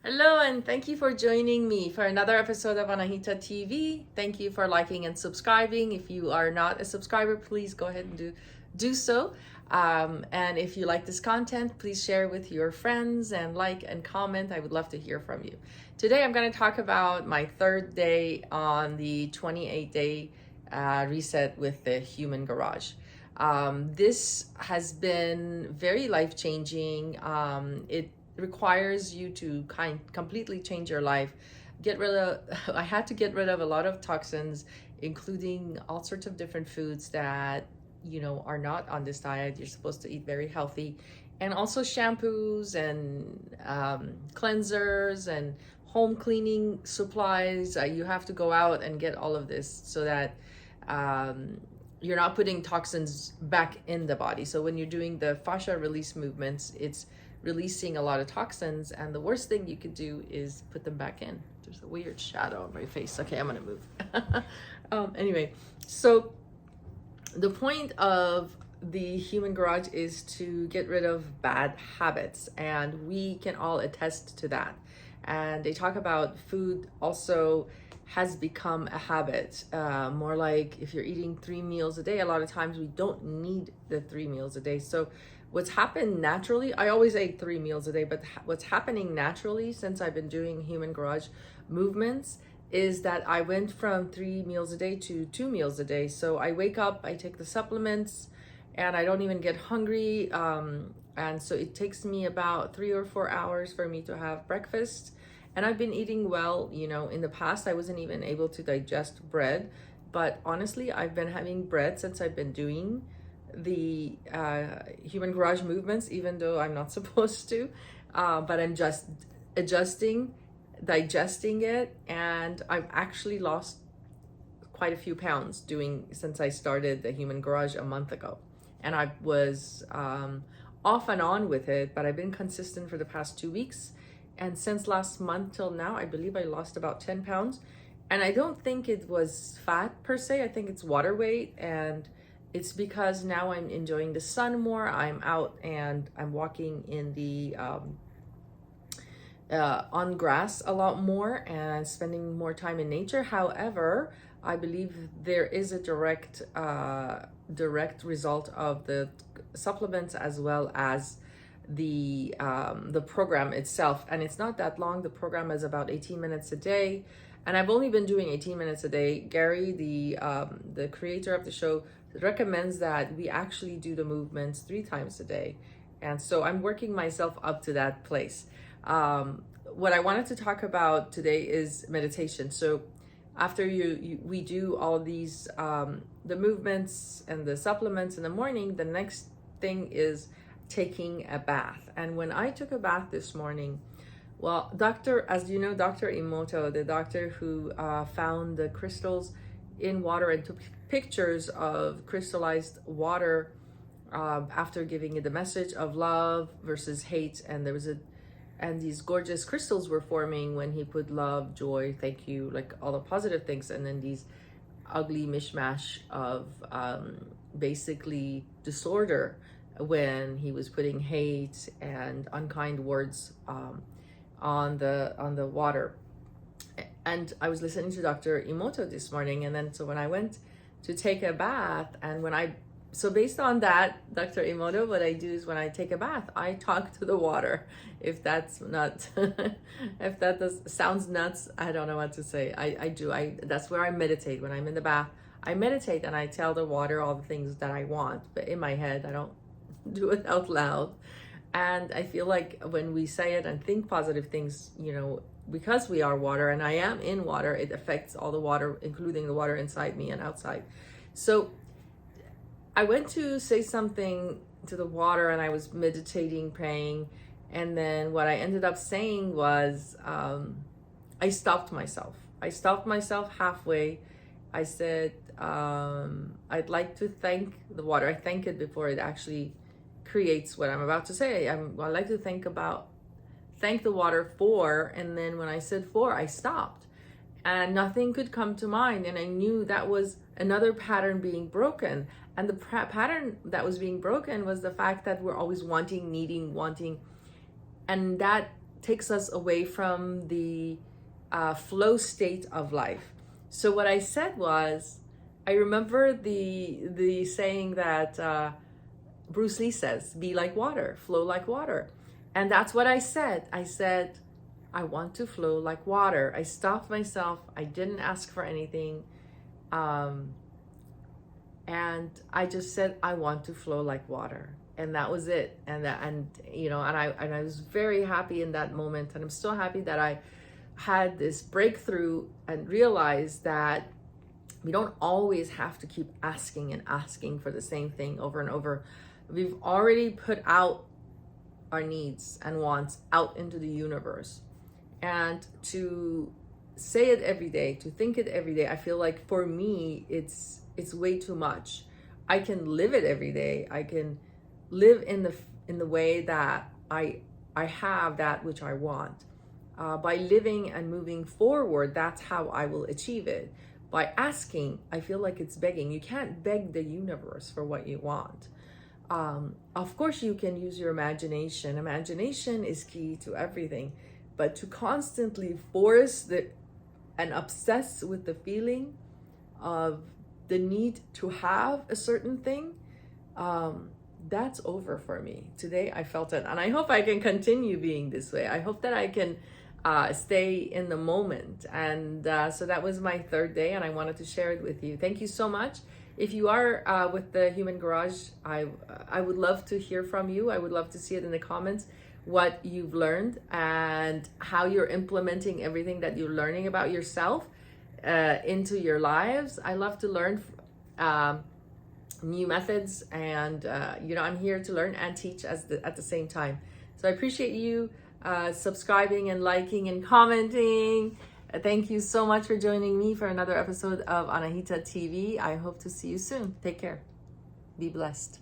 Hello, and thank you for joining me for another episode of Anahita TV. Thank you for liking and subscribing. If you are not a subscriber, please go ahead and do so. And if you like this content, please share with your friends and like and comment. I would love to hear from you. Today, I'm going to talk about my third day on the 28-day reset with the Human Garage. This has been very life-changing. It requires you to completely change your life. Get rid of, I had to get rid of a lot of toxins, including all sorts of different foods that, are not on this diet. You're supposed to eat very healthy. And also shampoos and cleansers and home cleaning supplies. You have to go out and get all of this so that you're not putting toxins back in the body. So when you're doing the fascia release movements, it's releasing a lot of toxins, and the worst thing you could do is put them back in. There's a weird shadow on my face. Okay, I'm gonna move. Anyway, so the point of the Human Garage is to get rid of bad habits, and we can all attest to that. And they talk about food also has become a habit, more like if you're eating 3 meals a day, a lot of times we don't need the 3 meals a day. So what's happened naturally, I always ate 3 meals a day, but what's happening naturally since I've been doing Human Garage movements is that I went from 3 meals a day to 2 meals a day. So I wake up, I take the supplements, and I don't even get hungry. And so it takes me about 3 or 4 hours for me to have breakfast. And I've been eating well. In the past, I wasn't even able to digest bread. But honestly, I've been having bread since I've been doing the Human Garage movements, even though I'm not supposed to. But I'm just adjusting, digesting it. And I've actually lost quite a few pounds since I started the Human Garage a month ago. And I was off and on with it, but I've been consistent for the past 2 weeks. And since last month till now, I believe I lost about 10 pounds. And I don't think it was fat per se. I think it's water weight. And it's because now I'm enjoying the sun more. I'm out and I'm walking in the on grass a lot more and spending more time in nature. However, I believe there is a direct result of the supplements as well as the program itself. And it's not that long. The program is about 18 minutes a day, and I've only been doing 18 minutes a day. Gary, the creator of the show, recommends that we actually do the movements 3 times a day, and so I'm working myself up to that place. What I wanted to talk about today is meditation. So after we do all these the movements and the supplements in the morning, the next thing is taking a bath. And when I took a bath this morning, well, as you know, Dr. Emoto, the doctor who found the crystals in water and took pictures of crystallized water after giving it the message of love versus hate, and these gorgeous crystals were forming when he put love, joy, thank you, like all the positive things, and then these ugly mishmash of basically disorder when he was putting hate and unkind words on the water. And I was listening to Dr. Emoto this morning, and then so when I went to take a bath, and so based on that, Dr. Emoto, what I do is when I take a bath, I talk to the water. If that's not, if that sounds nuts, I don't know what to say. I do. That's where I meditate. When I'm in the bath, I meditate and I tell the water all the things that I want, but in my head, I don't do it out loud. And I feel like when we say it and think positive things, because we are water and I am in water, it affects all the water, including the water inside me and outside. So I went to say something to the water and I was meditating, praying. And then what I ended up saying was, I stopped myself. I stopped myself halfway. I said, I'd like to thank the water. I thank it before it actually creates what I'm about to say. I like to thank the water for, and then when I said for, I stopped. And nothing could come to mind. And I knew that was another pattern being broken. And the pattern that was being broken was the fact that we're always wanting, needing, wanting. And that takes us away from the flow state of life. So what I said was, I remember the saying that Bruce Lee says, be like water, flow like water. And that's what I said. I said, I want to flow like water. I stopped myself. I didn't ask for anything. And I just said, I want to flow like water. And that was it. And I was very happy in that moment. And I'm still happy that I had this breakthrough and realized that we don't always have to keep asking and asking for the same thing over and over. We've already put out our needs and wants out into the universe. And to say it every day, to think it every day, I feel like for me, it's way too much. I can live it every day. I can live in the way that I have that which I want. By living and moving forward, that's how I will achieve it. By asking, I feel like it's begging. You can't beg the universe for what you want. Of course, you can use your imagination. Imagination is key to everything. But to constantly force and obsess with the feeling of the need to have a certain thing, that's over for me. Today, I felt it. And I hope I can continue being this way. I hope that I can stay in the moment. And so that was my third day, and I wanted to share it with you. Thank you so much. If you are with the Human Garage, I would love to hear from you. I would love to see it in the comments, what you've learned and how you're implementing everything that you're learning about yourself into your lives. I love to learn new methods, and I'm here to learn and teach at the same time. So I appreciate you subscribing and liking and commenting. Thank you so much for joining me for another episode of Anahita TV. I hope to see you soon. Take care. Be blessed.